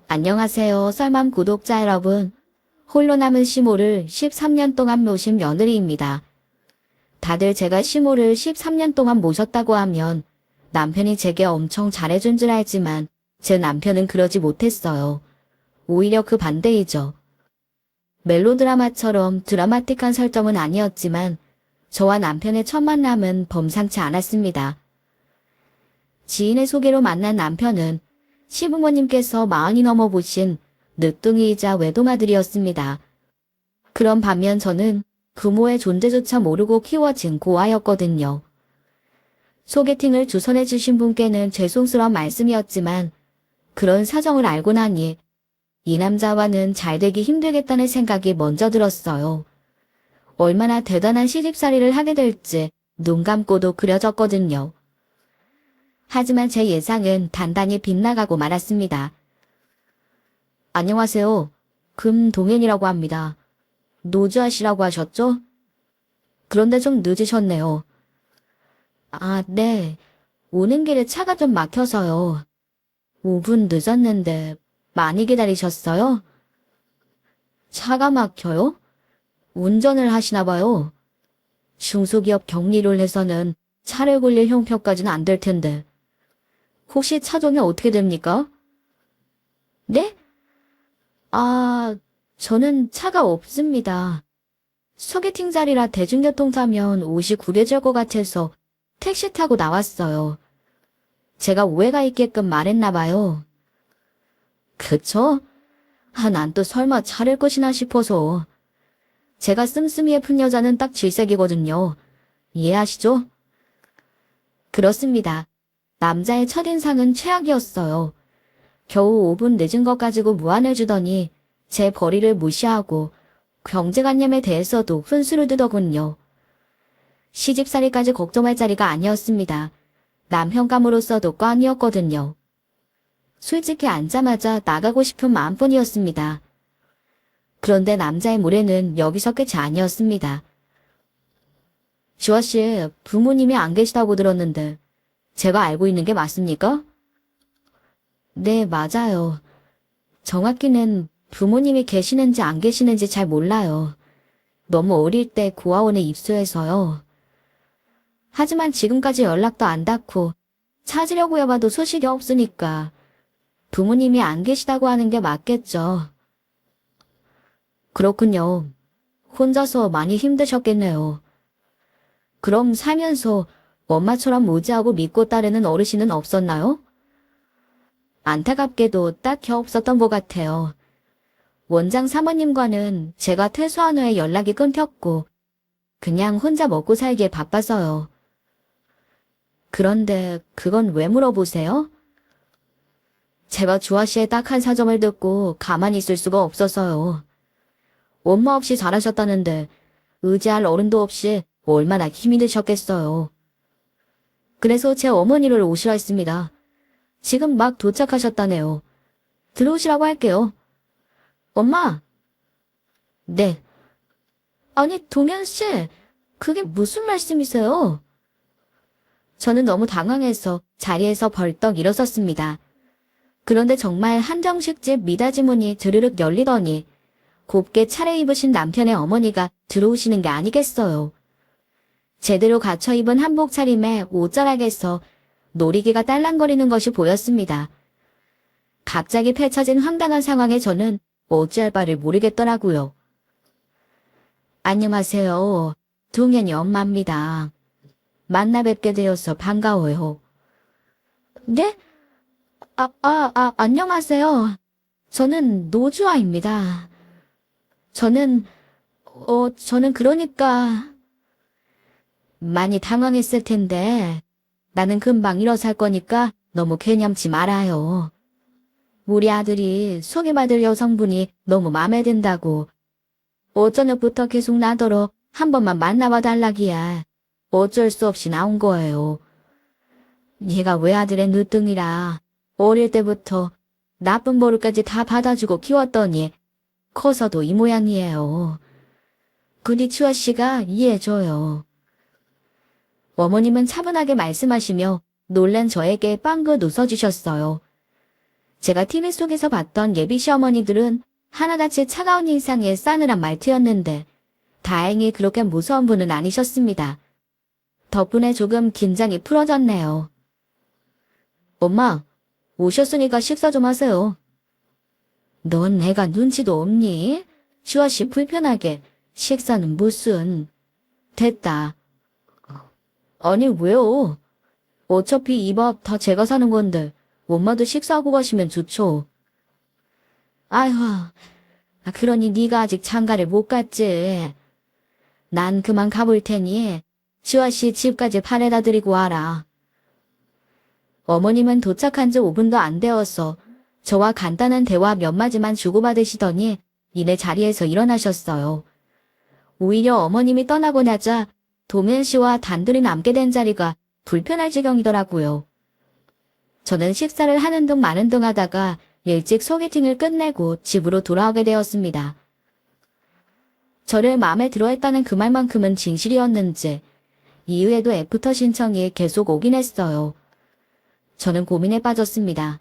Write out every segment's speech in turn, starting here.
안녕하세요, 썰맘 구독자 여러분. 홀로 남은 시모를 13년 동안 모신 며느리입니다. 다들 제가 시모를 13년 동안 모셨다고 하면 남편이 제게 엄청 잘해준 줄 알지만 제 남편은 그러지 못했어요. 오히려 그 반대이죠. 멜로드라마처럼 드라마틱한 설정은 아니었지만 저와 남편의 첫 만남은 범상치 않았습니다. 지인의 소개로 만난 남편은 시부모님께서 40이 넘어 보신 늦둥이이자 외동아들이었습니다. 그런 반면 저는 부모의 존재조차 모르고 키워진 고아였거든요. 소개팅을 주선해 주신 분께는 죄송스러운 말씀이었지만 그런 사정을 알고 나니 이 남자와는 잘되기 힘들겠다는 생각이 먼저 들었어요. 얼마나 대단한 시집살이를 하게 될지 눈 감고도 그려졌거든요. 하지만 제 예상은 단단히 빗나가고 말았습니다. 안녕하세요. 금동현이라고 합니다. 노주하시라고 하셨죠? 그런데 좀 늦으셨네요. 아, 네. 오는 길에 차가 좀 막혀서요. 5분 늦었는데 많이 기다리셨어요? 차가 막혀요? 운전을 하시나 봐요. 중소기업 격리를 해서는 차를 굴릴 형편까지는 안 될 텐데. 혹시 차종이 어떻게 됩니까? 네? 아, 저는 차가 없습니다. 소개팅 자리라 대중교통 타면 옷이 구겨질 것 같아서 택시 타고 나왔어요. 제가 오해가 있게끔 말했나 봐요. 그쵸? 난 또 설마 차를 것이나 싶어서. 제가 씀씀이에 푼 여자는 딱 질색이거든요. 이해하시죠? 그렇습니다. 남자의 첫인상은 최악이었어요. 겨우 5분 늦은 것 가지고 무안을 주더니 제 벌이를 무시하고 경제관념에 대해서도 훈수를 두더군요. 시집살이까지 걱정할 자리가 아니었습니다. 남편감으로서도 꽝이었거든요. 솔직히 앉자마자 나가고 싶은 마음뿐이었습니다. 그런데 남자의 무례는 여기서 끝이 아니었습니다. 주아씨, 부모님이 안 계시다고 들었는데 제가 알고 있는 게 맞습니까? 네, 맞아요. 정확히는 부모님이 계시는지 안 계시는지 잘 몰라요. 너무 어릴 때 고아원에 입소해서요. 하지만 지금까지 연락도 안 닿고 찾으려고 해봐도 소식이 없으니까 부모님이 안 계시다고 하는 게 맞겠죠. 그렇군요. 혼자서 많이 힘드셨겠네요. 그럼 살면서 엄마처럼 무지하고 믿고 따르는 어르신은 없었나요? 안타깝게도 딱히 없었던 것 같아요. 원장 사모님과는 제가 퇴소한 후에 연락이 끊겼고 그냥 혼자 먹고 살기에 바빠서요. 그런데 그건 왜 물어보세요? 제가 주아 씨의 딱한 사정을 듣고 가만히 있을 수가 없어서요. 엄마 없이 잘하셨다는데 의지할 어른도 없이 얼마나 힘이 드셨겠어요. 그래서 제 어머니를 오시라 했습니다. 지금 막 도착하셨다네요. 들어오시라고 할게요. 엄마! 네. 아니, 동현씨, 그게 무슨 말씀이세요? 저는 너무 당황해서 자리에서 벌떡 일어섰습니다. 그런데 정말 한정식집 미닫이 문이 드르륵 열리더니 곱게 차려입으신 남편의 어머니가 들어오시는 게 아니겠어요. 제대로 갖춰 입은 한복 차림에 옷자락에서 놀이기가 딸랑거리는 것이 보였습니다. 갑자기 펼쳐진 황당한 상황에 저는 어찌할 바를 모르겠더라고요. 안녕하세요. 동현이 엄마입니다. 만나 뵙게 되어서 반가워요. 네? 안녕하세요. 저는 노주아입니다. 저는 그러니까 많이 당황했을 텐데 나는 금방 일어설 거니까 너무 개념치 말아요. 우리 아들이 소개받을 여성분이 너무 마음에 든다고 어저녁부터 계속 나더러 한 번만 만나봐 달라기야 어쩔 수 없이 나온 거예요. 얘가 외아들의 늦둥이라 어릴 때부터 나쁜 버릇까지 다 받아주고 키웠더니 커서도 이 모양이에요. 그리 주아 씨가 이해해줘요. 어머님은 차분하게 말씀하시며 놀란 저에게 빵긋 웃어주셨어요. 제가 TV 속에서 봤던 예비 시어머니들은 하나같이 차가운 인상의 싸늘한 말투였는데 다행히 그렇게 무서운 분은 아니셨습니다. 덕분에 조금 긴장이 풀어졌네요. 엄마, 오셨으니까 식사 좀 하세요. 넌 애가 눈치도 없니? 슈아씨 불편하게. 식사는 무슨. 됐다. 아니 왜요? 어차피 이 밥 다 제가 사는 건데 엄마도 식사하고 가시면 좋죠. 아휴, 그러니 네가 아직 장가를 못 갔지. 난 그만 가볼 테니 슈아씨 집까지 파래다 드리고 와라. 어머님은 도착한 지 5분도 안 되어서 저와 간단한 대화 몇 마디만 주고받으시더니 이내 자리에서 일어나셨어요. 오히려 어머님이 떠나고 나자 동현 씨와 단둘이 남게 된 자리가 불편할 지경이더라고요. 저는 식사를 하는 둥 마는 둥 하다가 일찍 소개팅을 끝내고 집으로 돌아오게 되었습니다. 저를 마음에 들어했다는 그 말만큼은 진실이었는지 이후에도 애프터 신청이 계속 오긴 했어요. 저는 고민에 빠졌습니다.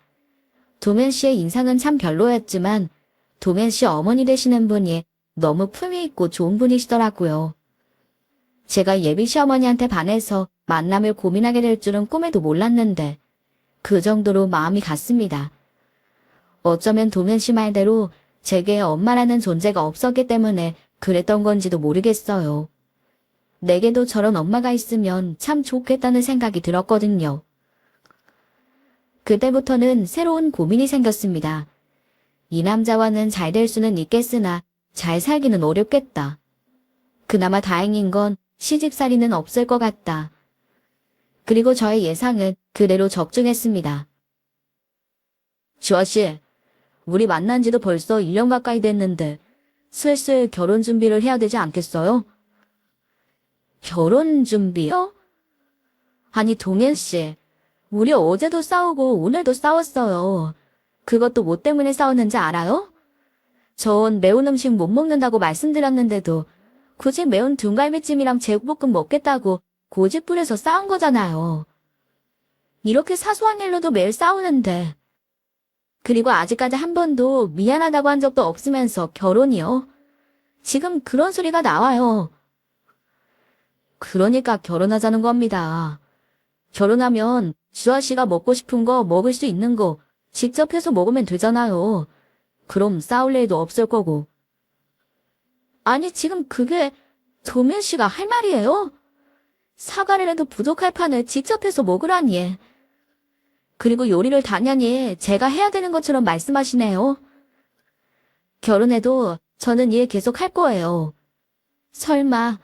동현 씨의 인상은 참 별로였지만 동현 씨 어머니 되시는 분이 너무 품위 있고 좋은 분이시더라고요. 제가 예비 시어머니한테 반해서 만남을 고민하게 될 줄은 꿈에도 몰랐는데 그 정도로 마음이 갔습니다. 어쩌면 동현 씨 말대로 제게 엄마라는 존재가 없었기 때문에 그랬던 건지도 모르겠어요. 내게도 저런 엄마가 있으면 참 좋겠다는 생각이 들었거든요. 그때부터는 새로운 고민이 생겼습니다. 이 남자와는 잘 될 수는 있겠으나 잘 살기는 어렵겠다. 그나마 다행인 건 시집살이는 없을 것 같다. 그리고 저의 예상은 그대로 적중했습니다. 주아씨, 우리 만난 지도 벌써 1년 가까이 됐는데 슬슬 결혼 준비를 해야 되지 않겠어요? 결혼 준비요? 아니 동현씨, 우리 어제도 싸우고 오늘도 싸웠어요. 그것도 뭐 때문에 싸웠는지 알아요? 전 매운 음식 못 먹는다고 말씀드렸는데도 굳이 매운 등갈비찜이랑 제육볶음 먹겠다고 고집 부려서 싸운 거잖아요. 이렇게 사소한 일로도 매일 싸우는데. 그리고 아직까지 한 번도 미안하다고 한 적도 없으면서 결혼이요? 지금 그런 소리가 나와요. 그러니까 결혼하자는 겁니다. 결혼하면 주아씨가 먹고 싶은 거 먹을 수 있는 거 직접 해서 먹으면 되잖아요. 그럼 싸울 일도 없을 거고. 아니 지금 그게 도면 씨가 할 말이에요? 사과를 도 부족할 판을 직접 해서 먹으라니. 그리고 요리를 당연히 제가 해야 되는 것처럼 말씀하시네요. 결혼해도 저는 일 계속 할 거예요. 설마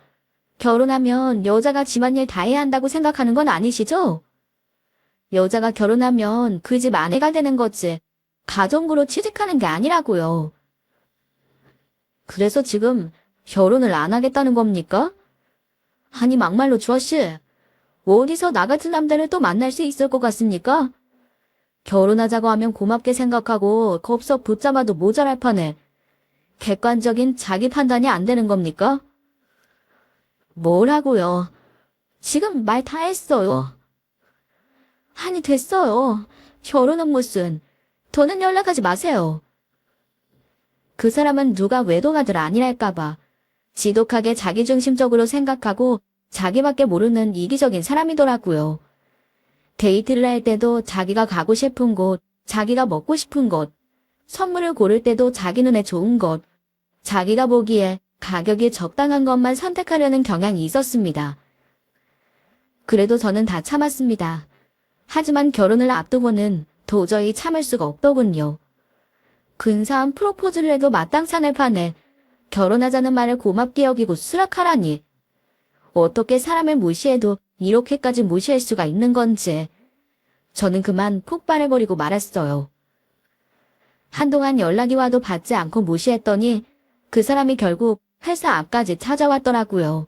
결혼하면 여자가 집안일 다 해야 한다고 생각하는 건 아니시죠? 여자가 결혼하면 그 집 아내가 되는 거지 가정부로 취직하는 게 아니라고요. 그래서 지금 결혼을 안 하겠다는 겁니까? 아니 막말로 주아씨, 어디서 나 같은 남자를 또 만날 수 있을 것 같습니까? 결혼하자고 하면 고맙게 생각하고 겁석 붙잡아도 모자랄 판에 객관적인 자기 판단이 안 되는 겁니까? 뭐라고요? 지금 말 다 했어요. 아니 됐어요. 결혼은 무슨. 더는 연락하지 마세요. 그 사람은 누가 외도가들 아니랄까봐 지독하게 자기중심적으로 생각하고 자기밖에 모르는 이기적인 사람이더라고요. 데이트를 할 때도 자기가 가고 싶은 곳, 자기가 먹고 싶은 곳, 선물을 고를 때도 자기 눈에 좋은 곳, 자기가 보기에 가격이 적당한 것만 선택하려는 경향이 있었습니다. 그래도 저는 다 참았습니다. 하지만 결혼을 앞두고는 도저히 참을 수가 없더군요. 근사한 프로포즈를 해도 마땅찮을 판에 결혼하자는 말을 고맙게 여기고 수락하라니. 어떻게 사람을 무시해도 이렇게까지 무시할 수가 있는 건지. 저는 그만 폭발해버리고 말았어요. 한동안 연락이 와도 받지 않고 무시했더니 그 사람이 결국 회사 앞까지 찾아왔더라고요.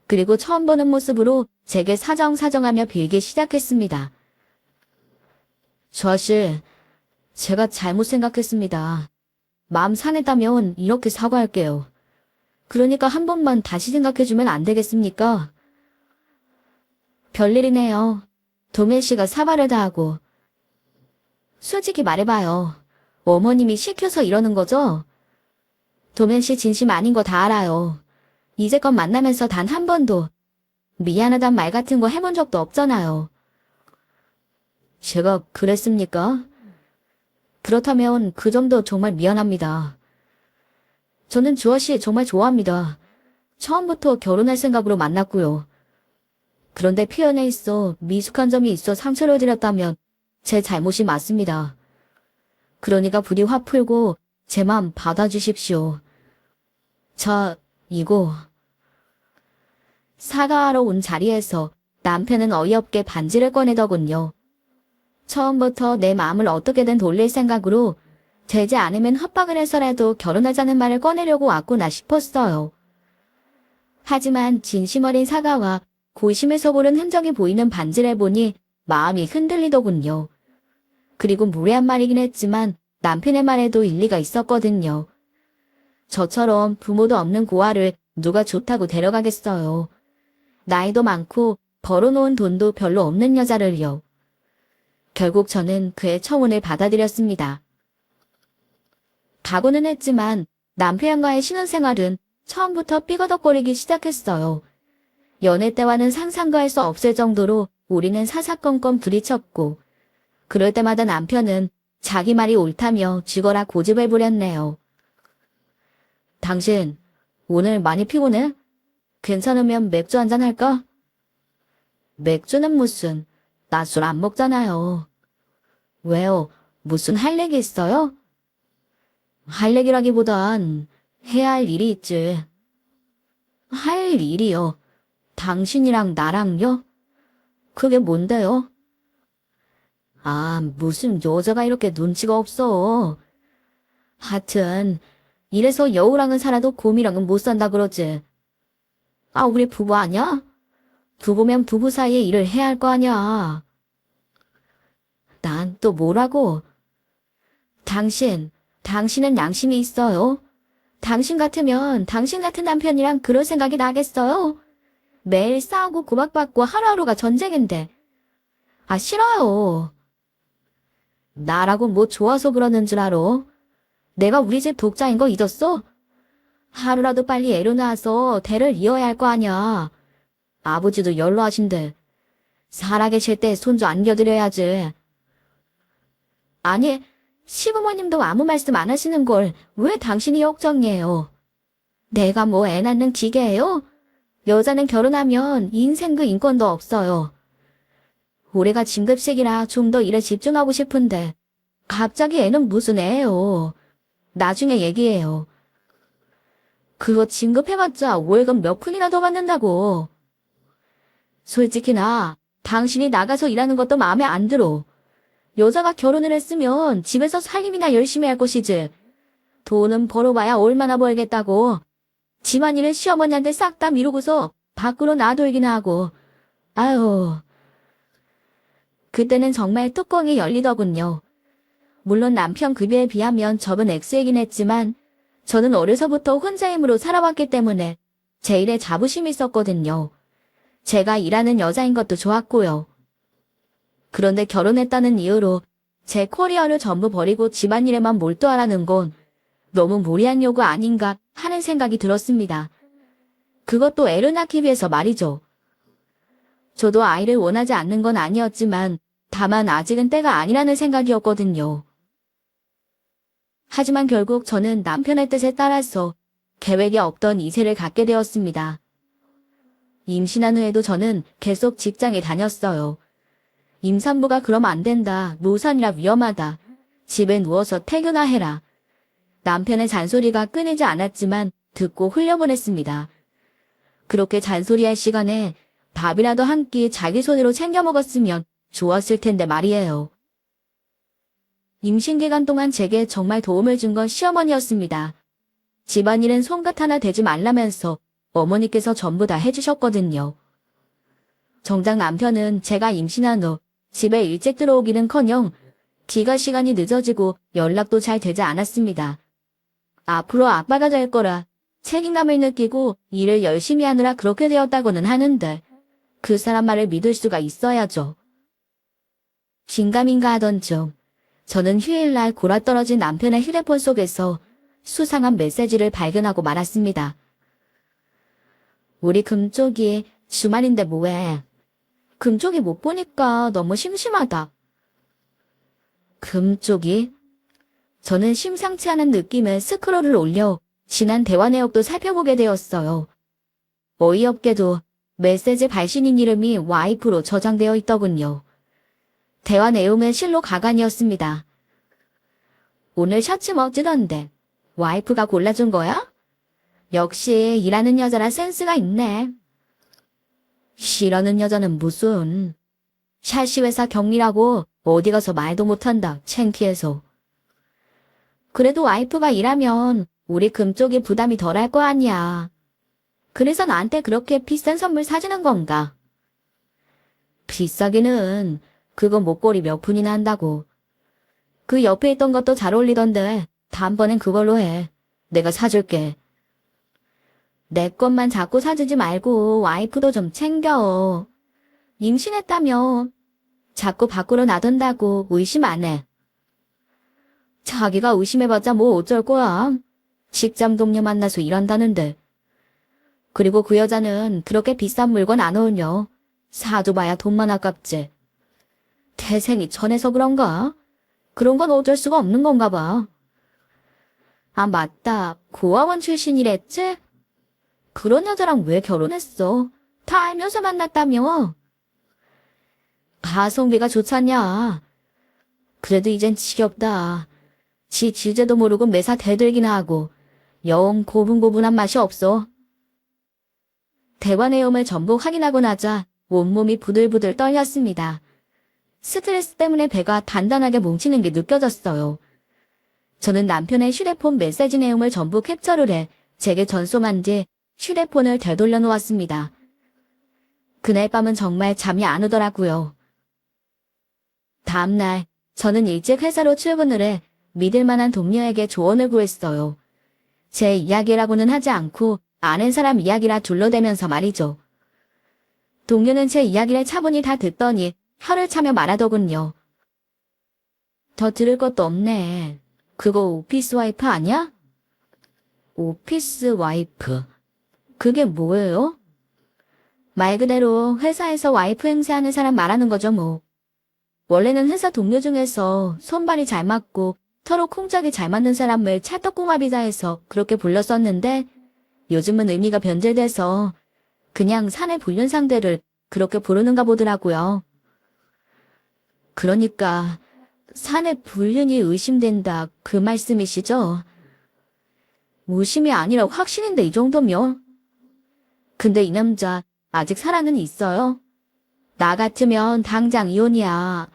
그리고 처음 보는 모습으로 제게 사정사정하며 빌기 시작했습니다. 주아씨, 제가 잘못 생각했습니다. 마음 상했다면 이렇게 사과할게요. 그러니까 한 번만 다시 생각해주면 안 되겠습니까? 별일이네요. 도매 씨가 사발을 다하고. 솔직히 말해봐요. 어머님이 시켜서 이러는 거죠? 도매 씨 진심 아닌 거 다 알아요. 이제껏 만나면서 단 한 번도 미안하단 말 같은 거 해본 적도 없잖아요. 제가 그랬습니까? 그렇다면 그 정도 정말 미안합니다. 저는 주아 씨 정말 좋아합니다. 처음부터 결혼할 생각으로 만났고요. 그런데 표현에 있어 미숙한 점이 있어 상처를 드렸다면 제 잘못이 맞습니다. 그러니까 부디 화 풀고 제 마음 받아주십시오. 자, 이거. 사과하러 온 자리에서 남편은 어이없게 반지를 꺼내더군요. 처음부터 내 마음을 어떻게든 돌릴 생각으로 되지 않으면 협박을 해서라도 결혼하자는 말을 꺼내려고 왔구나 싶었어요. 하지만 진심 어린 사과와 고심에서 보는 흔적이 보이는 반지를 보니 마음이 흔들리더군요. 그리고 무례한 말이긴 했지만 남편의 말에도 일리가 있었거든요. 저처럼 부모도 없는 고아를 누가 좋다고 데려가겠어요. 나이도 많고 벌어놓은 돈도 별로 없는 여자를요. 결국 저는 그의 청혼을 받아들였습니다. 각오는 했지만 남편과의 신혼생활은 처음부터 삐거덕거리기 시작했어요. 연애 때와는 상상도 할 수 없을 정도로 우리는 사사건건 부딪혔고 그럴 때마다 남편은 자기 말이 옳다며 죽어라 고집을 부렸네요. 당신 오늘 많이 피곤해? 괜찮으면 맥주 한잔 할까? 맥주는 무슨, 나 술 안 먹잖아요. 왜요? 무슨 할 얘기 있어요? 할 얘기라기보단 해야 할 일이 있지. 할 일이요? 당신이랑 나랑요? 그게 뭔데요? 아, 무슨 여자가 이렇게 눈치가 없어. 하여튼 이래서 여우랑은 살아도 곰이랑은 못 산다 그러지. 아, 우리 부부 아냐? 부부면 부부 사이에 일을 해야 할 거 아냐. 난 또 뭐라고? 당신은 양심이 있어요? 당신 같으면 당신 같은 남편이랑 그럴 생각이 나겠어요? 매일 싸우고 구박받고 하루하루가 전쟁인데. 아, 싫어요. 나라고 뭐 좋아서 그러는 줄 알아? 내가 우리 집 독자인 거 잊었어? 하루라도 빨리 애로 낳아서 대를 이어야 할 거 아냐. 아버지도 연로하신데 살아계실 때 손주 안겨드려야지. 아니, 시부모님도 아무 말씀 안 하시는 걸 왜 당신이 걱정이에요? 내가 뭐 애 낳는 기계예요? 여자는 결혼하면 인생 그 인권도 없어요. 올해가 진급식이라 좀 더 일에 집중하고 싶은데 갑자기 애는 무슨 애예요? 나중에 얘기해요. 그거 진급해봤자 월급 몇 푼이나 더 받는다고. 솔직히 당신이 나가서 일하는 것도 마음에 안 들어. 여자가 결혼을 했으면 집에서 살림이나 열심히 할 것이지. 돈은 벌어봐야 얼마나 벌겠다고. 집안일은 시어머니한테 싹 다 미루고서 밖으로 놔돌기나 하고. 아유. 그때는 정말 뚜껑이 열리더군요. 물론 남편 급여에 비하면 적은 액수이긴 했지만 저는 어려서부터 혼자 힘으로 살아왔기 때문에 제 일에 자부심이 있었거든요. 제가 일하는 여자인 것도 좋았고요. 그런데 결혼했다는 이유로 제 커리어를 전부 버리고 집안일에만 몰두하라는 건 너무 무리한 요구 아닌가 하는 생각이 들었습니다. 그것도 애를 낳기 위해서 말이죠. 저도 아이를 원하지 않는 건 아니었지만 다만 아직은 때가 아니라는 생각이었거든요. 하지만 결국 저는 남편의 뜻에 따라서 계획에 없던 이세를 갖게 되었습니다. 임신한 후에도 저는 계속 직장에 다녔어요. 임산부가 그러면 안 된다. 노산이라 위험하다. 집에 누워서 퇴근나 해라. 남편의 잔소리가 끊이지 않았지만 듣고 흘려보냈습니다. 그렇게 잔소리할 시간에 밥이라도 한 끼 자기 손으로 챙겨 먹었으면 좋았을 텐데 말이에요. 임신 기간 동안 제게 정말 도움을 준 건 시어머니였습니다. 집안일은 손끝 하나 대지 말라면서 어머니께서 전부 다 해주셨거든요. 정작 남편은 제가 임신한 후 집에 일찍 들어오기는커녕 귀가 시간이 늦어지고 연락도 잘 되지 않았습니다. 앞으로 아빠가 될 거라 책임감을 느끼고 일을 열심히 하느라 그렇게 되었다고는 하는데 그 사람 말을 믿을 수가 있어야죠. 긴가민가 하던 중 저는 휴일날 골아떨어진 남편의 휴대폰 속에서 수상한 메시지를 발견하고 말았습니다. 우리 금쪽이 주말인데 뭐해? 금쪽이 못 보니까 너무 심심하다. 금쪽이? 저는 심상치 않은 느낌에 스크롤을 올려 지난 대화 내역도 살펴보게 되었어요. 어이없게도 메시지 발신인 이름이 와이프로 저장되어 있더군요. 대화 내용은 실로 가관이었습니다. 오늘 셔츠 멋지던데 와이프가 골라준 거야? 역시 일하는 여자라 센스가 있네. 일하는 여자는 무슨... 샤시 회사 격리라고 어디 가서 말도 못한다. 창피해서. 그래도 와이프가 일하면 우리 금쪽이 부담이 덜할 거 아니야. 그래서 나한테 그렇게 비싼 선물 사주는 건가? 비싸기는 그거 목걸이 몇 푼이나 한다고. 그 옆에 있던 것도 잘 어울리던데 다음번엔 그걸로 해. 내가 사줄게. 내 것만 자꾸 사주지 말고 와이프도 좀 챙겨. 임신했다며 자꾸 밖으로 나던다고 의심 안 해. 자기가 의심해봤자 뭐 어쩔 거야. 직장 동료 만나서 일한다는데. 그리고 그 여자는 그렇게 비싼 물건 안 어울려. 사줘봐야 돈만 아깝지. 태생이 천해서 그런가? 그런 건 어쩔 수가 없는 건가 봐. 아 맞다. 고아원 출신이랬지? 그런 여자랑 왜 결혼했어? 다 알면서 만났다며? 가성비가 좋잖냐. 그래도 이젠 지겹다. 지 주제도 모르고 매사 대들기나 하고 영 고분고분한 맛이 없어. 대화 내용을 전부 확인하고 나자 온몸이 부들부들 떨렸습니다. 스트레스 때문에 배가 단단하게 뭉치는 게 느껴졌어요. 저는 남편의 휴대폰 메시지 내용을 전부 캡처를 해 제게 전송한 뒤 휴대폰을 되돌려 놓았습니다. 그날 밤은 정말 잠이 안 오더라고요. 다음날 저는 일찍 회사로 출근을 해 믿을 만한 동료에게 조언을 구했어요. 제 이야기라고는 하지 않고 아는 사람 이야기라 둘러대면서 말이죠. 동료는 제 이야기를 차분히 다 듣더니 혀를 차며 말하더군요. 더 들을 것도 없네. 그거 오피스 와이프 아니야? 오피스 와이프. 그게 뭐예요? 말 그대로 회사에서 와이프 행세하는 사람 말하는 거죠 뭐. 원래는 회사 동료 중에서 손발이 잘 맞고 서로 콩짝이 잘 맞는 사람을 찰떡궁합이자 해서 그렇게 불렀었는데 요즘은 의미가 변질돼서 그냥 사내 불륜 상대를 그렇게 부르는가 보더라고요. 그러니까 사내 불륜이 의심된다 그 말씀이시죠? 의심이 아니라 확신인데 이 정도면? 근데 이 남자 아직 살아는 있어요? 나 같으면 당장 이혼이야.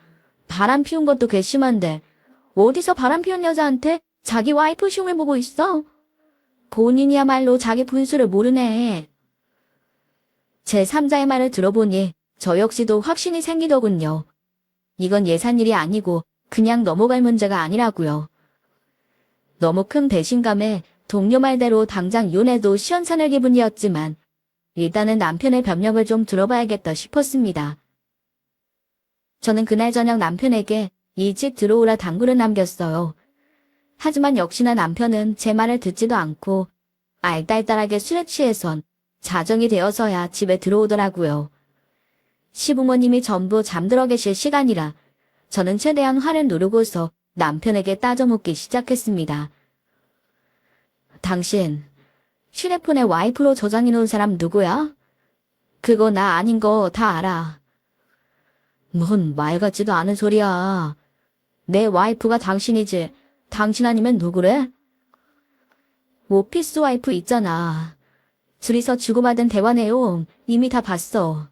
바람 피운 것도 괘씸한데 어디서 바람 피운 여자한테 자기 와이프 흉을 보고 있어? 본인이야말로 자기 분수를 모르네. 제 3자의 말을 들어보니 저 역시도 확신이 생기더군요. 이건 예산일이 아니고 그냥 넘어갈 문제가 아니라고요. 너무 큰 배신감에 동료 말대로 당장 이혼해도 시원찮을 기분이었지만 일단은 남편의 변명을 좀 들어봐야겠다 싶었습니다. 저는 그날 저녁 남편에게 일찍 들어오라 당부를 남겼어요. 하지만 역시나 남편은 제 말을 듣지도 않고 알딸딸하게 술에 취해선 자정이 되어서야 집에 들어오더라고요. 시부모님이 전부 잠들어 계실 시간이라 저는 최대한 화를 누르고서 남편에게 따져묻기 시작했습니다. 당신 휴대폰에 와이프로 저장해놓은 사람 누구야? 그거 나 아닌 거 다 알아. 뭔 말 같지도 않은 소리야. 내 와이프가 당신이지. 당신 아니면 누구래? 오피스 와이프 있잖아. 둘이서 주고받은 대화 내용 이미 다 봤어.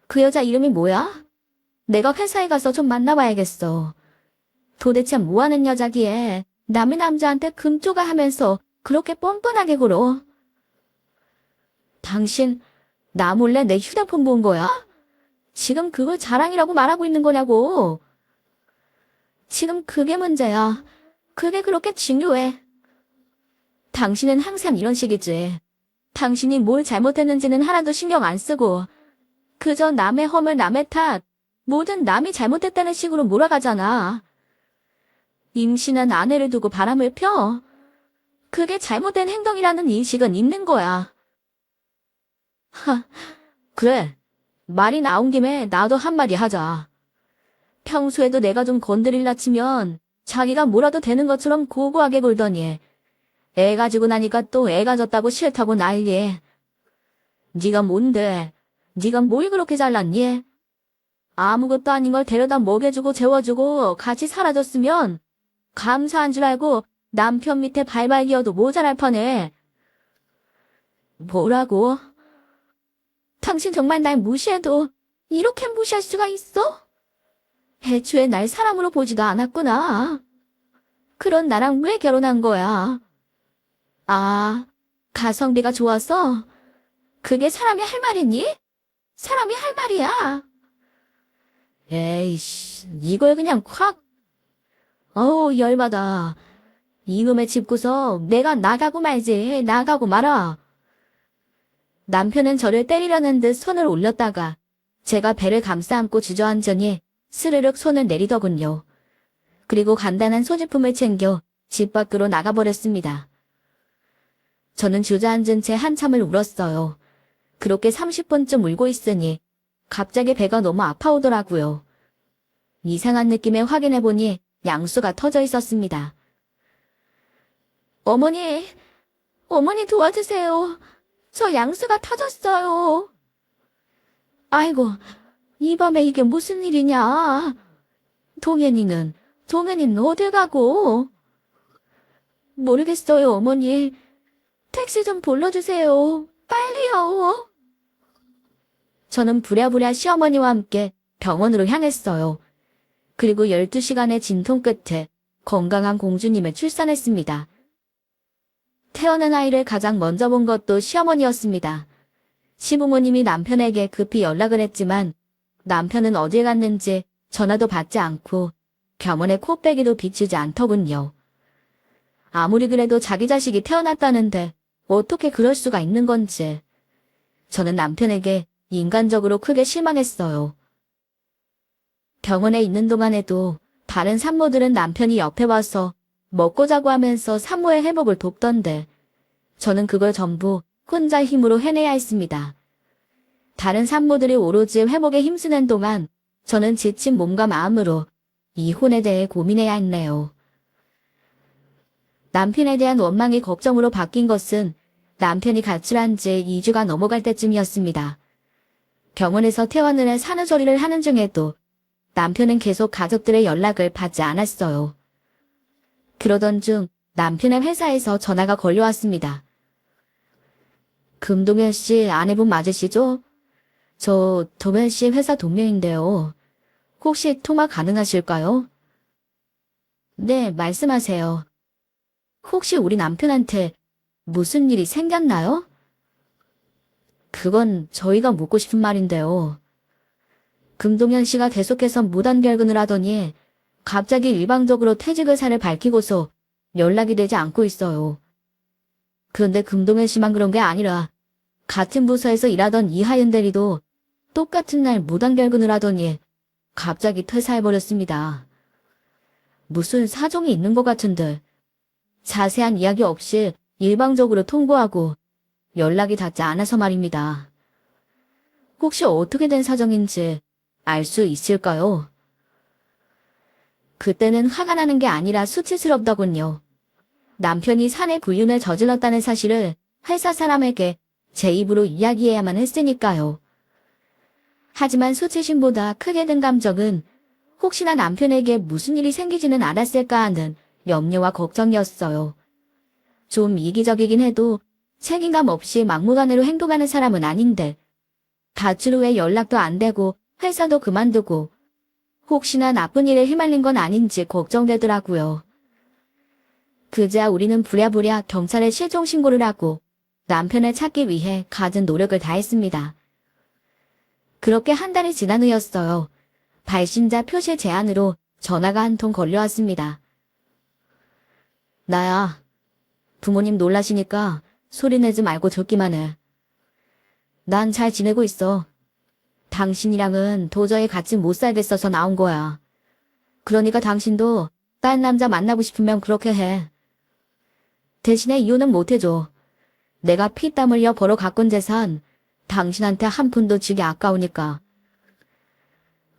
그 여자 이름이 뭐야? 내가 회사에 가서 좀 만나봐야겠어. 도대체 뭐하는 여자기에 남의 남자한테 금쪽아 하면서 그렇게 뻔뻔하게 굴어. 당신 나 몰래 내 휴대폰 본 거야? 지금 그걸 자랑이라고 말하고 있는 거냐고. 지금 그게 문제야. 그게 그렇게 중요해. 당신은 항상 이런 식이지. 당신이 뭘 잘못했는지는 하나도 신경 안 쓰고 그저 남의 허물 남의 탓, 뭐든 남이 잘못했다는 식으로 몰아가잖아. 임신한 아내를 두고 바람을 펴. 그게 잘못된 행동이라는 인식은 있는 거야. 하, 그래. 말이 나온 김에 나도 한마디 하자. 평소에도 내가 좀 건드릴라 치면 자기가 뭐라도 되는 것처럼 고고하게 굴더니 애 가지고 나니까 또 애 가졌다고 싫다고 난리에. 네가 뭔데? 네가 뭘 그렇게 잘났니? 아무것도 아닌 걸 데려다 먹여주고 재워주고 같이 살아줬으면 감사한 줄 알고 남편 밑에 발발 기어도 모자랄 판에. 뭐라고? 당신 정말 날 무시해도 이렇게 무시할 수가 있어? 애초에 날 사람으로 보지도 않았구나. 그런 나랑 왜 결혼한 거야? 아, 가성비가 좋아서? 그게 사람이 할 말이니? 사람이 할 말이야. 에이씨, 이걸 그냥 확. 어우, 열받아. 이놈의 집고서 내가 나가고 말지, 나가고 말아. 남편은 저를 때리려는 듯 손을 올렸다가 제가 배를 감싸 안고 주저앉으니 스르륵 손을 내리더군요. 그리고 간단한 소지품을 챙겨 집 밖으로 나가버렸습니다. 저는 주저앉은 채 한참을 울었어요. 그렇게 30분쯤 울고 있으니 갑자기 배가 너무 아파오더라고요. 이상한 느낌에 확인해보니 양수가 터져 있었습니다. 어머니, 어머니 도와주세요. 저 양수가 터졌어요. 아이고, 이 밤에 이게 무슨 일이냐. 동현이는 어딜 가고? 모르겠어요, 어머니. 택시 좀 불러주세요. 빨리요. 저는 부랴부랴 시어머니와 함께 병원으로 향했어요. 그리고 12시간의 진통 끝에 건강한 공주님을 출산했습니다. 태어난 아이를 가장 먼저 본 것도 시어머니였습니다. 시부모님이 남편에게 급히 연락을 했지만 남편은 어딜 갔는지 전화도 받지 않고 병원에 코빼기도 비추지 않더군요. 아무리 그래도 자기 자식이 태어났다는데 어떻게 그럴 수가 있는 건지. 저는 남편에게 인간적으로 크게 실망했어요. 병원에 있는 동안에도 다른 산모들은 남편이 옆에 와서 먹고 자고 하면서 산모의 회복을 돕던데 저는 그걸 전부 혼자 힘으로 해내야 했습니다. 다른 산모들이 오로지 회복에 힘쓰는 동안 저는 지친 몸과 마음으로 이혼에 대해 고민해야 했네요. 남편에 대한 원망이 걱정으로 바뀐 것은 남편이 가출한 지 2주가 넘어갈 때쯤이었습니다. 병원에서 퇴원을 산후조리를 하는 중에도 남편은 계속 가족들의 연락을 받지 않았어요. 그러던 중 남편의 회사에서 전화가 걸려왔습니다. 금동현 씨 아내분 맞으시죠? 저 동현 씨 회사 동료인데요. 혹시 통화 가능하실까요? 네, 말씀하세요. 혹시 우리 남편한테 무슨 일이 생겼나요? 그건 저희가 묻고 싶은 말인데요. 금동현 씨가 계속해서 무단결근을 하더니 갑자기 일방적으로 퇴직 의사를 밝히고서 연락이 되지 않고 있어요. 그런데 금동현 씨만 그런 게 아니라 같은 부서에서 일하던 이하연 대리도 똑같은 날 무단결근을 하더니 갑자기 퇴사해버렸습니다. 무슨 사정이 있는 것 같은데 자세한 이야기 없이 일방적으로 통보하고 연락이 닿지 않아서 말입니다. 혹시 어떻게 된 사정인지 알 수 있을까요? 그때는 화가 나는 게 아니라 수치스럽더군요. 남편이 사내 불륜을 저질렀다는 사실을 회사 사람에게 제 입으로 이야기해야만 했으니까요. 하지만 수치심보다 크게 든 감정은 혹시나 남편에게 무슨 일이 생기지는 않았을까 하는 염려와 걱정이었어요. 좀 이기적이긴 해도 책임감 없이 막무가내로 행동하는 사람은 아닌데 가출 후에 연락도 안 되고 회사도 그만두고 혹시나 나쁜 일에 휘말린 건 아닌지 걱정되더라고요. 그제야 우리는 부랴부랴 경찰에 실종 신고를 하고 남편을 찾기 위해 갖은 노력을 다했습니다. 그렇게 한 달이 지난 후였어요. 발신자 표시 제안으로 전화가 한 통 걸려왔습니다. 나야. 부모님 놀라시니까 소리내지 말고 듣기만 해. 난 잘 지내고 있어. 당신이랑은 도저히 같이 못 살겠어서 나온 거야. 그러니까 당신도 딴 남자 만나고 싶으면 그렇게 해. 대신에 이혼은 못 해줘. 내가 피땀 흘려 벌어 가꾼 재산 당신한테 한 푼도 주기 아까우니까.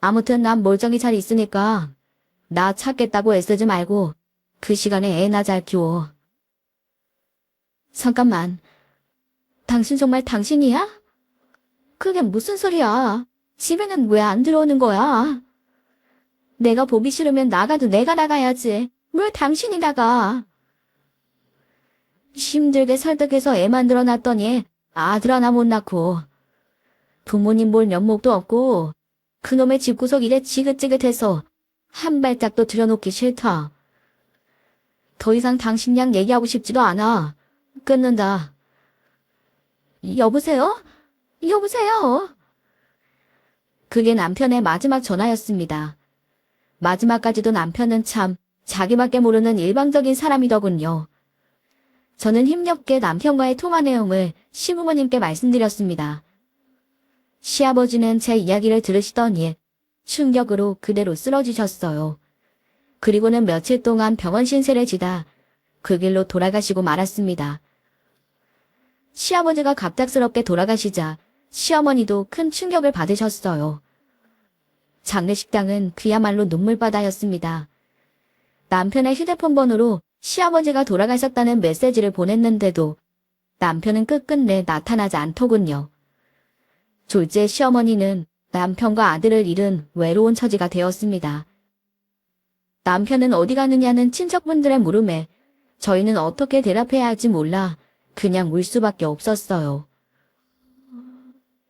아무튼 난 멀쩡히 잘 있으니까 나 찾겠다고 애쓰지 말고 그 시간에 애나 잘 키워. 잠깐만. 당신 정말 당신이야? 그게 무슨 소리야? 집에는 왜 안 들어오는 거야? 내가 보기 싫으면 나가도 내가 나가야지. 왜 당신이 나가? 힘들게 설득해서 애 만들어 놨더니 아들 하나 못 낳고 부모님 볼 면목도 없고 그놈의 집구석 일에 지긋지긋해서 한 발짝도 들여놓기 싫다. 더 이상 당신이랑 얘기하고 싶지도 않아. 끊는다. 여보세요? 여보세요? 그게 남편의 마지막 전화였습니다. 마지막까지도 남편은 참 자기밖에 모르는 일방적인 사람이더군요. 저는 힘겹게 남편과의 통화 내용을 시부모님께 말씀드렸습니다. 시아버지는 제 이야기를 들으시더니 충격으로 그대로 쓰러지셨어요. 그리고는 며칠 동안 병원 신세를 지다 그 길로 돌아가시고 말았습니다. 시아버지가 갑작스럽게 돌아가시자 시어머니도 큰 충격을 받으셨어요. 장례식장은 그야말로 눈물바다였습니다. 남편의 휴대폰 번호로 시아버지가 돌아가셨다는 메시지를 보냈는데도 남편은 끝끝내 나타나지 않더군요. 졸지에 시어머니는 남편과 아들을 잃은 외로운 처지가 되었습니다. 남편은 어디 가느냐는 친척분들의 물음에 저희는 어떻게 대답해야 할지 몰라 그냥 울 수밖에 없었어요.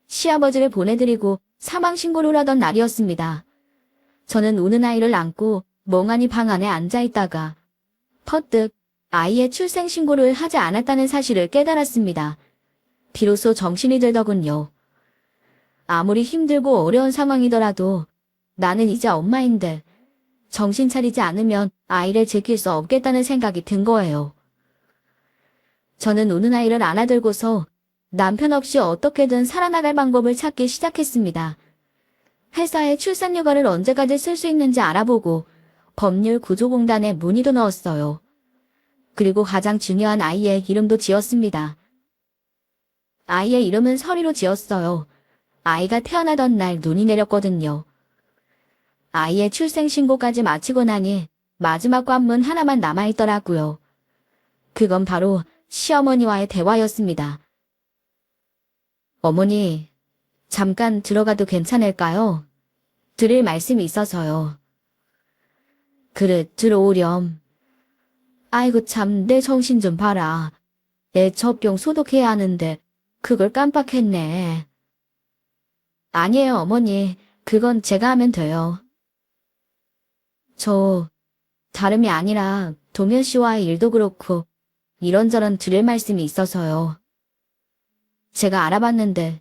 시아버지를 보내드리고 사망신고를 하던 날이었습니다. 저는 우는 아이를 안고 멍하니 방 안에 앉아있다가 퍼뜩 아이의 출생신고를 하지 않았다는 사실을 깨달았습니다. 비로소 정신이 들더군요. 아무리 힘들고 어려운 상황이더라도 나는 이제 엄마인데 정신 차리지 않으면 아이를 지킬 수 없겠다는 생각이 든 거예요. 저는 우는 아이를 안아들고서 남편 없이 어떻게든 살아나갈 방법을 찾기 시작했습니다. 회사에 출산휴가를 언제까지 쓸 수 있는지 알아보고 법률구조공단에 문의도 넣었어요. 그리고 가장 중요한 아이의 이름도 지었습니다. 아이의 이름은 설이로 지었어요. 아이가 태어나던 날 눈이 내렸거든요. 아이의 출생신고까지 마치고 나니 마지막 관문 하나만 남아있더라고요. 그건 바로 시어머니와의 대화였습니다. 어머니, 잠깐 들어가도 괜찮을까요? 드릴 말씀이 있어서요. 그래, 들어오렴. 아이고 참, 내 정신 좀 봐라. 애 젖병 소독해야 하는데 그걸 깜빡했네. 아니에요, 어머니. 그건 제가 하면 돼요. 저 다름이 아니라 동현 씨와의 일도 그렇고 이런저런 드릴 말씀이 있어서요. 제가 알아봤는데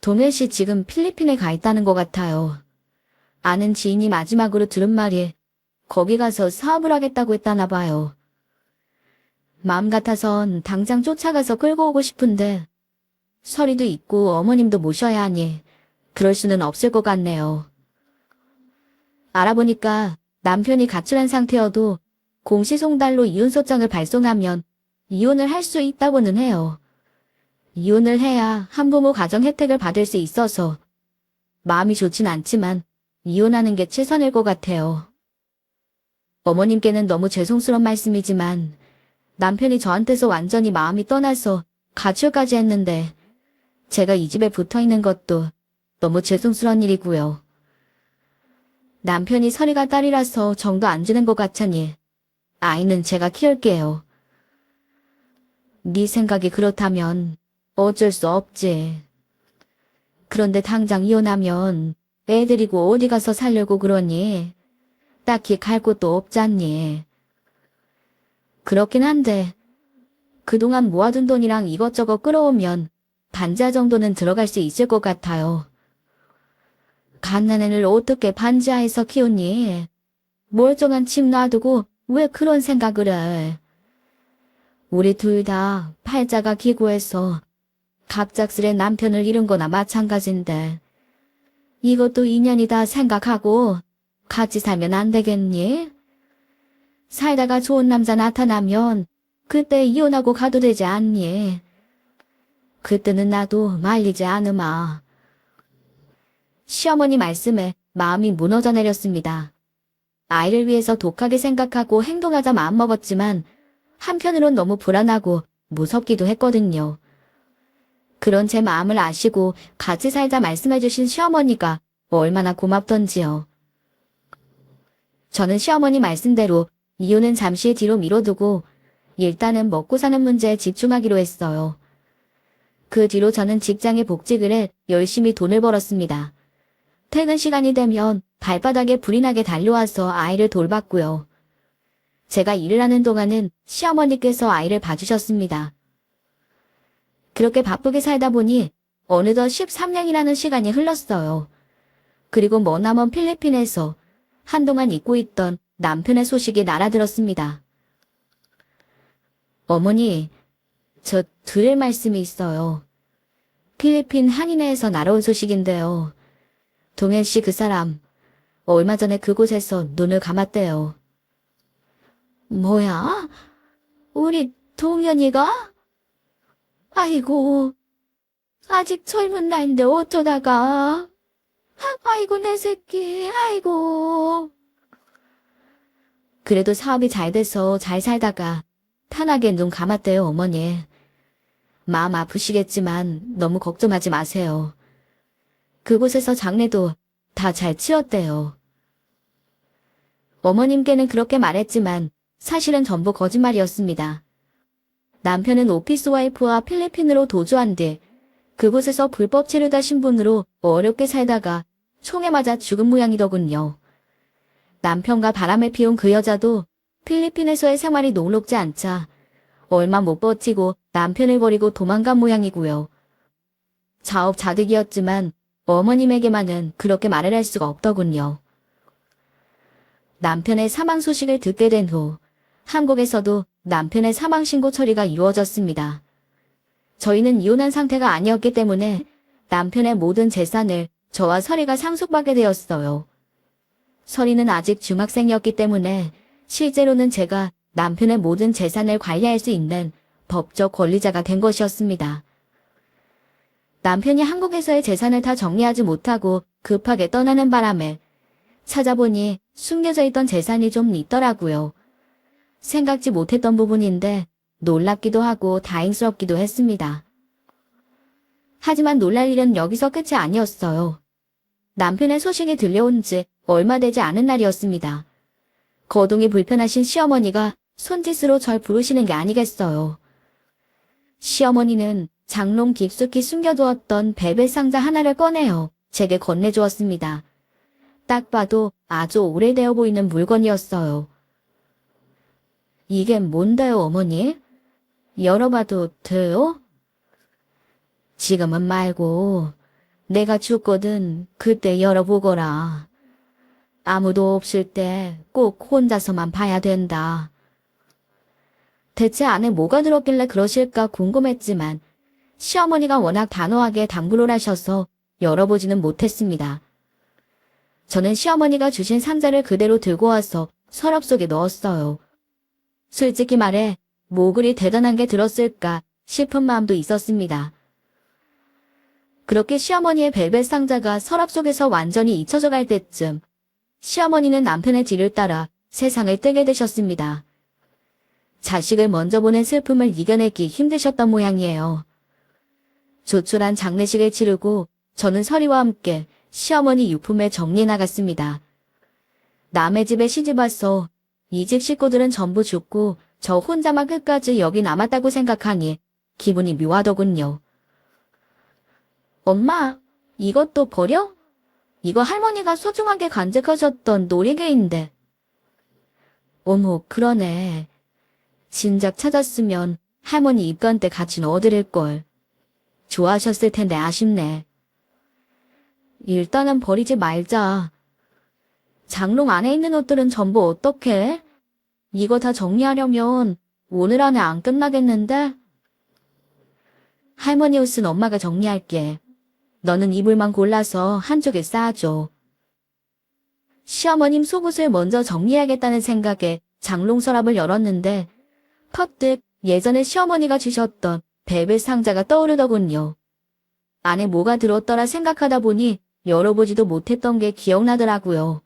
동현 씨 지금 필리핀에 가 있다는 것 같아요. 아는 지인이 마지막으로 들은 말이 거기 가서 사업을 하겠다고 했다나 봐요. 마음 같아선 당장 쫓아가서 끌고 오고 싶은데 설이도 있고 어머님도 모셔야 하니 그럴 수는 없을 것 같네요. 알아보니까 남편이 가출한 상태여도 공시송달로 이혼소장을 발송하면 이혼을 할 수 있다고는 해요. 이혼을 해야 한부모 가정 혜택을 받을 수 있어서 마음이 좋진 않지만 이혼하는 게 최선일 것 같아요. 어머님께는 너무 죄송스러운 말씀이지만 남편이 저한테서 완전히 마음이 떠나서 가출까지 했는데 제가 이 집에 붙어있는 것도 너무 죄송스러운 일이고요. 남편이 설이가 딸이라서 정도 안 주는 것 같으니 아이는 제가 키울게요. 네 생각이 그렇다면 어쩔 수 없지. 그런데 당장 이혼하면 애 데리고 어디 가서 살려고 그러니? 딱히 갈 곳도 없잖니. 그렇긴 한데 그동안 모아둔 돈이랑 이것저것 끌어오면 반지하 정도는 들어갈 수 있을 것 같아요. 갓난애를 어떻게 반지하에서 키우니? 멀쩡한 집 놔두고 왜 그런 생각을 해? 우리 둘 다 팔자가 기고해서 갑작스레 남편을 잃은 거나 마찬가지인데 이것도 인연이다 생각하고 같이 살면 안 되겠니? 살다가 좋은 남자 나타나면 그때 이혼하고 가도 되지 않니? 그때는 나도 말리지 않으마. 시어머니 말씀에 마음이 무너져 내렸습니다. 아이를 위해서 독하게 생각하고 행동하자 마음먹었지만 한편으론 너무 불안하고 무섭기도 했거든요. 그런 제 마음을 아시고 같이 살자 말씀해주신 시어머니가 얼마나 고맙던지요. 저는 시어머니 말씀대로 이혼은 잠시 뒤로 미뤄두고 일단은 먹고 사는 문제에 집중하기로 했어요. 그 뒤로 저는 직장에 복직을 해 열심히 돈을 벌었습니다. 퇴근 시간이 되면 발바닥에 불이 나게 달려와서 아이를 돌봤고요. 제가 일을 하는 동안은 시어머니께서 아이를 봐주셨습니다. 그렇게 바쁘게 살다 보니 어느덧 13년이라는 시간이 흘렀어요. 그리고 머나먼 필리핀에서 한동안 잊고 있던 남편의 소식이 날아들었습니다. 어머니, 저 드릴 말씀이 있어요. 필리핀 한인회에서 날아온 소식인데요. 동현 씨 그 사람 얼마 전에 그곳에서 눈을 감았대요. 뭐야? 우리 동현이가? 아이고, 아직 젊은 나이인데 어쩌다가. 아이고 내 새끼, 아이고. 그래도 사업이 잘 돼서 잘 살다가 편하게 눈 감았대요, 어머니. 마음 아프시겠지만 너무 걱정하지 마세요. 그곳에서 장례도 다 잘 치렀대요. 어머님께는 그렇게 말했지만 사실은 전부 거짓말이었습니다. 남편은 오피스 와이프와 필리핀으로 도주한 뒤 그곳에서 불법 체류자 신분으로 어렵게 살다가 총에 맞아 죽은 모양이더군요. 남편과 바람을 피운 그 여자도 필리핀에서의 생활이 녹록지 않자 얼마 못 버티고 남편을 버리고 도망간 모양이고요. 자업자득이었지만 어머님에게만은 그렇게 말을 할 수가 없더군요. 남편의 사망 소식을 듣게 된 후 한국에서도 남편의 사망 신고 처리가 이루어졌습니다. 저희는 이혼한 상태가 아니었기 때문에 남편의 모든 재산을 저와 서리가 상속받게 되었어요. 서리는 아직 중학생이었기 때문에 실제로는 제가 남편의 모든 재산을 관리할 수 있는 법적 권리자가 된 것이었습니다. 남편이 한국에서의 재산을 다 정리하지 못하고 급하게 떠나는 바람에 찾아보니 숨겨져 있던 재산이 좀 있더라고요. 생각지 못했던 부분인데 놀랍기도 하고 다행스럽기도 했습니다. 하지만 놀랄 일은 여기서 끝이 아니었어요. 남편의 소식이 들려온 지 얼마 되지 않은 날이었습니다. 거동이 불편하신 시어머니가 손짓으로 절 부르시는 게 아니겠어요. 시어머니는 장롱 깊숙이 숨겨두었던 벨벳 상자 하나를 꺼내어 제게 건네주었습니다. 딱 봐도 아주 오래되어 보이는 물건이었어요. 이게 뭔데요, 어머니? 열어봐도 돼요? 지금은 말고 내가 죽거든 그때 열어보거라. 아무도 없을 때 꼭 혼자서만 봐야 된다. 대체 안에 뭐가 들었길래 그러실까 궁금했지만 시어머니가 워낙 단호하게 당부를 하셔서 열어보지는 못했습니다. 저는 시어머니가 주신 상자를 그대로 들고 와서 서랍 속에 넣었어요. 솔직히 말해 뭐 그리 대단한 게 들었을까 싶은 마음도 있었습니다. 그렇게 시어머니의 벨벳 상자가 서랍 속에서 완전히 잊혀져 갈 때쯤 시어머니는 남편의 뒤를 따라 세상을 뜨게 되셨습니다. 자식을 먼저 보낸 슬픔을 이겨내기 힘드셨던 모양이에요. 조촐한 장례식을 치르고 저는 서리와 함께 시어머니 유품을 정리해 나갔습니다. 남의 집에 시집와서 이 집 식구들은 전부 죽고 저 혼자만 끝까지 여기 남았다고 생각하니 기분이 묘하더군요. 엄마, 이것도 버려? 이거 할머니가 소중하게 간직하셨던 놀이개인데. 어머, 그러네. 진작 찾았으면 할머니 입관 때 같이 넣어드릴걸. 좋아하셨을 텐데 아쉽네. 일단은 버리지 말자. 장롱 안에 있는 옷들은 전부 어떡해? 이거 다 정리하려면 오늘 안에 안 끝나겠는데? 할머니 옷은 엄마가 정리할게. 너는 이불만 골라서 한쪽에 쌓아줘. 시어머님 속옷을 먼저 정리해야겠다는 생각에 장롱 서랍을 열었는데 퍼뜩 예전에 시어머니가 주셨던 베베 상자가 떠오르더군요. 안에 뭐가 들었더라 생각하다 보니 열어보지도 못했던 게 기억나더라고요.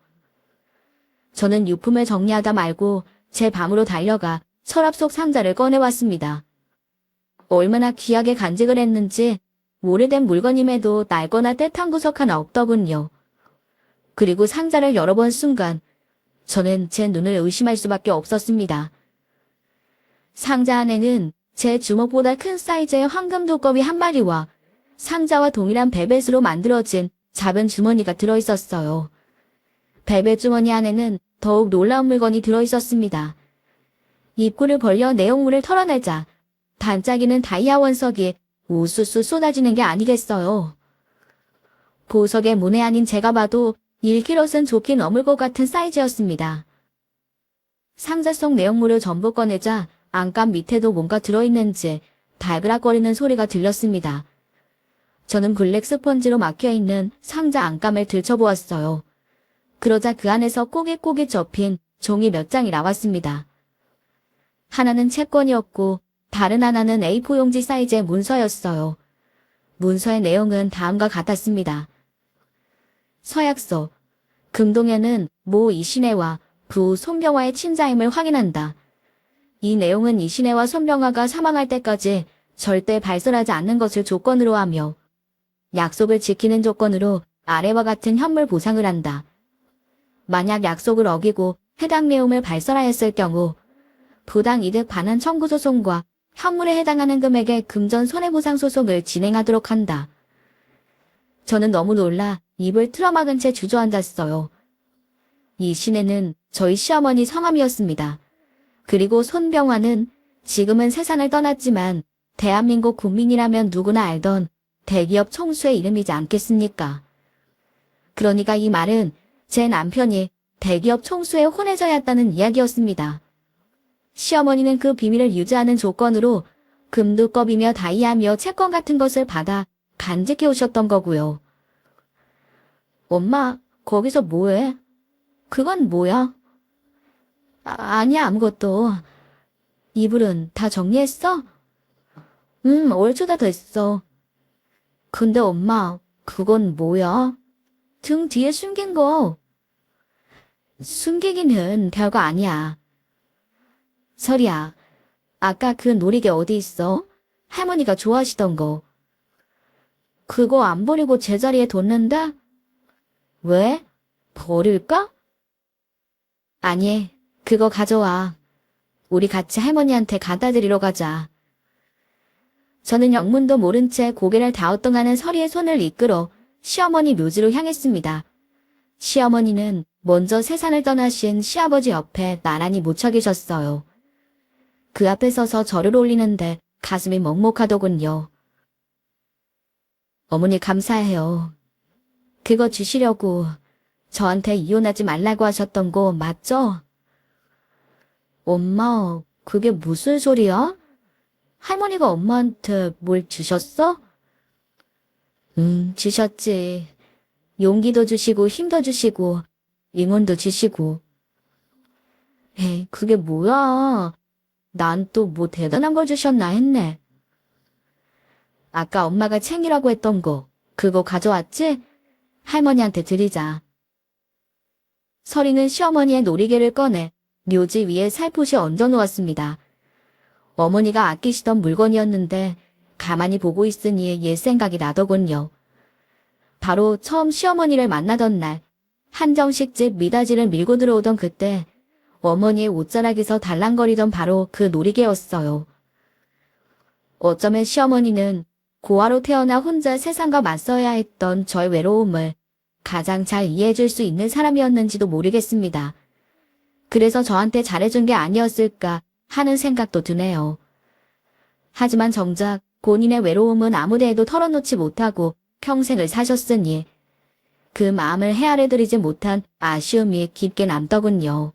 저는 유품을 정리하다 말고 제 방으로 달려가 서랍 속 상자를 꺼내왔습니다. 얼마나 귀하게 간직을 했는지 오래된 물건임에도 낡거나 때탄 구석 하나 없더군요. 그리고 상자를 열어본 순간 저는 제 눈을 의심할 수밖에 없었습니다. 상자 안에는 제 주먹보다 큰 사이즈의 황금 두꺼비 한 마리와 상자와 동일한 베벳으로 만들어진 작은 주머니가 들어있었어요. 베벳 주머니 안에는 더욱 놀라운 물건이 들어있었습니다. 입구를 벌려 내용물을 털어내자 반짝이는 다이아 원석이 우수수 쏟아지는 게 아니겠어요. 보석의 문의 아닌 제가 봐도 1kg은 좋게 넘을 것 같은 사이즈였습니다. 상자 속 내용물을 전부 꺼내자 안감 밑에도 뭔가 들어있는지 달그락거리는 소리가 들렸습니다. 저는 블랙 스펀지로 막혀있는 상자 안감을 들춰보았어요. 그러자 그 안에서 꼬깃꼬깃 접힌 종이 몇 장이 나왔습니다. 하나는 채권이었고 다른 하나는 A4 용지 사이즈의 문서였어요. 문서의 내용은 다음과 같았습니다. 서약서. 금동현은 모 이신혜와 부 손병화의 친자임을 확인한다. 이 내용은 이신혜와 손병화가 사망할 때까지 절대 발설하지 않는 것을 조건으로 하며 약속을 지키는 조건으로 아래와 같은 현물 보상을 한다. 만약 약속을 어기고 해당 내용을 발설하였을 경우 부당 이득 반환 청구 소송과 현물에 해당하는 금액의 금전 손해보상 소송을 진행하도록 한다. 저는 너무 놀라 입을 틀어막은 채 주저앉았어요. 이 신혜는 저희 시어머니 성함이었습니다. 그리고 손병화는 지금은 세상을 떠났지만 대한민국 국민이라면 누구나 알던 대기업 총수의 이름이지 않겠습니까? 그러니까 이 말은 제 남편이 대기업 총수에 혼외자였다는 이야기였습니다. 시어머니는 그 비밀을 유지하는 조건으로 금두껍이며 다이아며 채권 같은 것을 받아 간직해 오셨던 거고요. 엄마, 거기서 뭐해? 그건 뭐야? 아니야, 아무것도. 이불은 다 정리했어? 얼추 다 됐어. 근데 엄마, 그건 뭐야? 등 뒤에 숨긴 거. 숨기기는 별거 아니야. 설이야, 아까 그 놀이개 어디 있어? 할머니가 좋아하시던 거. 그거 안 버리고 제자리에 뒀는다? 왜? 버릴까? 아니, 그거 가져와. 우리 같이 할머니한테 갖다 드리러 가자. 저는 영문도 모른 채 고개를 갸우뚱하는 설이의 손을 이끌어 시어머니 묘지로 향했습니다. 시어머니는 먼저 세상을 떠나신 시아버지 옆에 나란히 묻혀 계셨어요. 그 앞에 서서 절을 올리는데 가슴이 먹먹하더군요. 어머니 감사해요. 그거 주시려고 저한테 이혼하지 말라고 하셨던 거 맞죠? 엄마, 그게 무슨 소리야? 할머니가 엄마한테 뭘 주셨어? 주셨지. 용기도 주시고 힘도 주시고 응원도 주시고. 에이, 그게 뭐야? 난 또 뭐 대단한 걸 주셨나 했네. 아까 엄마가 챙기라고 했던 거, 그거 가져왔지? 할머니한테 드리자. 설이는 시어머니의 놀이개를 꺼내 묘지 위에 살포시 얹어놓았습니다. 어머니가 아끼시던 물건이었는데 가만히 보고 있으니 옛 생각이 나더군요. 바로 처음 시어머니를 만나던 날 한정식집 미닫이를 밀고 들어오던 그때 어머니의 옷자락에서 달랑거리던 바로 그 놀이개였어요. 어쩌면 시어머니는 고아로 태어나 혼자 세상과 맞서야 했던 저의 외로움을 가장 잘 이해해줄 수 있는 사람이었는지도 모르겠습니다. 그래서 저한테 잘해준 게 아니었을까 하는 생각도 드네요. 하지만 정작 본인의 외로움은 아무데에도 털어놓지 못하고 평생을 사셨으니 그 마음을 헤아려드리지 못한 아쉬움이 깊게 남더군요.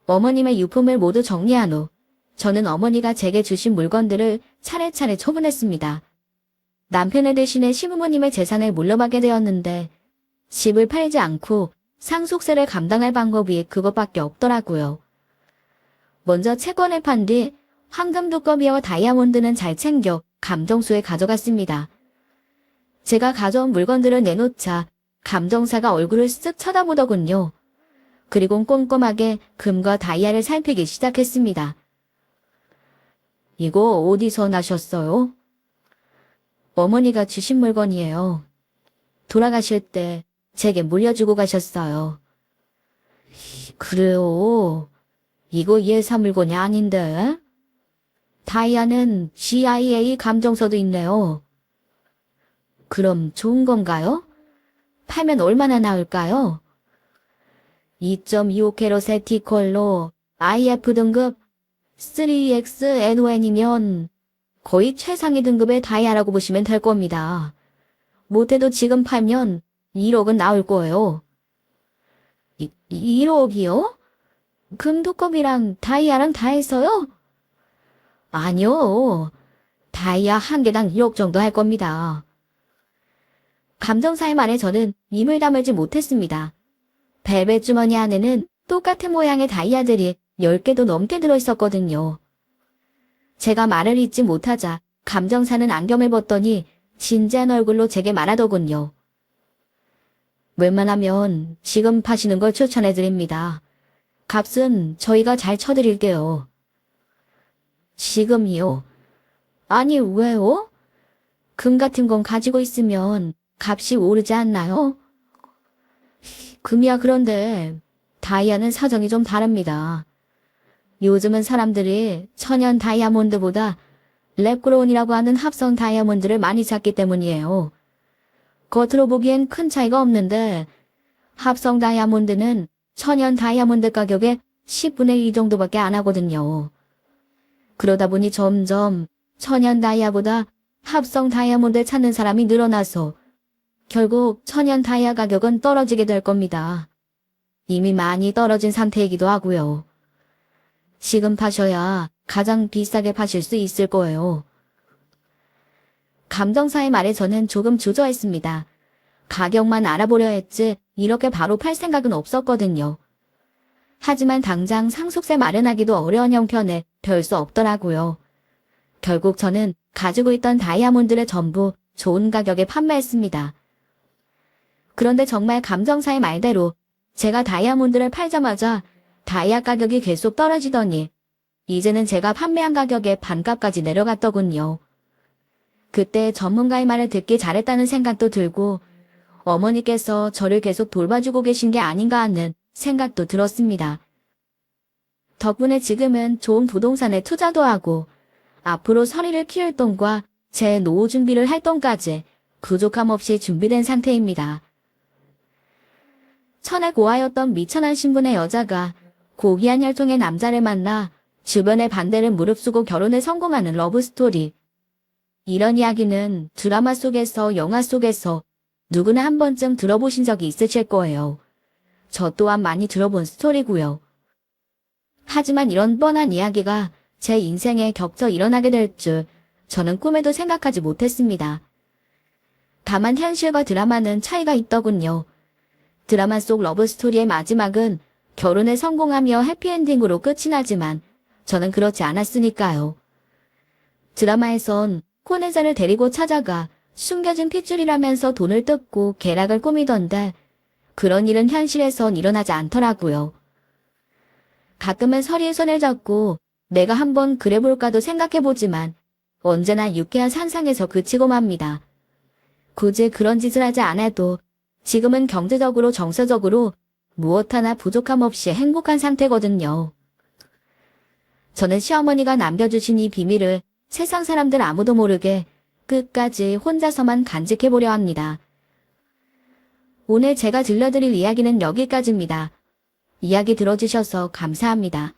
어머님의 유품을 모두 정리한 후 저는 어머니가 제게 주신 물건들을 차례차례 처분했습니다. 남편의 대신에 시부모님의 재산을 물려받게 되었는데 집을 팔지 않고 상속세를 감당할 방법이 그것밖에 없더라고요. 먼저 채권을 판 뒤 황금 두꺼비와 다이아몬드는 잘 챙겨 감정소에 가져갔습니다. 제가 가져온 물건들을 내놓자 감정사가 얼굴을 쓱 쳐다보더군요. 그리고 꼼꼼하게 금과 다이아를 살피기 시작했습니다. 이거 어디서 나셨어요? 어머니가 주신 물건이에요. 돌아가실 때 제게 물려주고 가셨어요. 그래요? 이거 예사 물건이 아닌데? 다이아는 CIA 감정서도 있네요. 그럼 좋은 건가요? 팔면 얼마나 나올까요? 2.25캐럿의 T컬러 IF 등급 3XNON이면 거의 최상위 등급의 다이아라고 보시면 될 겁니다. 못해도 지금 팔면 1억은 나올 거예요. 1억이요? 금두껍이랑 다이아랑 다 해서요? 아니요. 다이아 한 개당 1억 정도 할 겁니다. 감정사의 말에 저는 입을 다물지 못했습니다. 벨벳 주머니 안에는 똑같은 모양의 다이아들이 10개도 넘게 들어있었거든요. 제가 말을 잇지 못하자 감정사는 안경을 벗더니 진지한 얼굴로 제게 말하더군요. 웬만하면 지금 파시는 걸 추천해드립니다. 값은 저희가 잘 쳐드릴게요. 지금이요? 아니 왜요? 금 같은 건 가지고 있으면 값이 오르지 않나요? 금이야 그런데 다이아는 사정이 좀 다릅니다. 요즘은 사람들이 천연 다이아몬드보다 랩그로운이라고 하는 합성 다이아몬드를 많이 찾기 때문이에요. 겉으로 보기엔 큰 차이가 없는데 합성 다이아몬드는 천연 다이아몬드 가격의 10분의 1 정도밖에 안 하거든요. 그러다 보니 점점 천연 다이아보다 합성 다이아몬드 찾는 사람이 늘어나서 결국 천연 다이아 가격은 떨어지게 될 겁니다. 이미 많이 떨어진 상태이기도 하고요. 지금 파셔야 가장 비싸게 파실 수 있을 거예요. 감정사의 말에 저는 조금 주저했습니다. 가격만 알아보려 했지 이렇게 바로 팔 생각은 없었거든요. 하지만 당장 상속세 마련하기도 어려운 형편에 별 수 없더라고요. 결국 저는 가지고 있던 다이아몬드를 전부 좋은 가격에 판매했습니다. 그런데 정말 감정사의 말대로 제가 다이아몬드를 팔자마자 다이아 가격이 계속 떨어지더니 이제는 제가 판매한 가격의 반값까지 내려갔더군요. 그때 전문가의 말을 듣기 잘했다는 생각도 들고 어머니께서 저를 계속 돌봐주고 계신 게 아닌가 하는 생각도 들었습니다. 덕분에 지금은 좋은 부동산에 투자도 하고 앞으로 서리를 키울 돈과 제 노후 준비를 할 돈까지 부족함 없이 준비된 상태입니다. 천에 고하였던 미천한 신분의 여자가 고귀한 혈통의 남자를 만나 주변의 반대를 무릅쓰고 결혼에 성공하는 러브스토리. 이런 이야기는 드라마 속에서 영화 속에서 누구나 한 번쯤 들어보신 적이 있으실 거예요. 저 또한 많이 들어본 스토리고요. 하지만 이런 뻔한 이야기가 제 인생에 겹쳐 일어나게 될 줄 저는 꿈에도 생각하지 못했습니다. 다만 현실과 드라마는 차이가 있더군요. 드라마 속 러브스토리의 마지막은 결혼에 성공하며 해피엔딩으로 끝이 나지만 저는 그렇지 않았으니까요. 드라마에선 코네자를 데리고 찾아가 숨겨진 핏줄이라면서 돈을 뜯고 계략을 꾸미던데 그런 일은 현실에선 일어나지 않더라고요. 가끔은 서리의 손을 잡고 내가 한번 그래볼까도 생각해보지만 언제나 유쾌한 상상에서 그치고 맙니다. 굳이 그런 짓을 하지 않아도 지금은 경제적으로 정서적으로 무엇 하나 부족함 없이 행복한 상태거든요. 저는 시어머니가 남겨주신 이 비밀을 세상 사람들 아무도 모르게 끝까지 혼자서만 간직해보려 합니다. 오늘 제가 들려드릴 이야기는 여기까지입니다. 이야기 들어주셔서 감사합니다.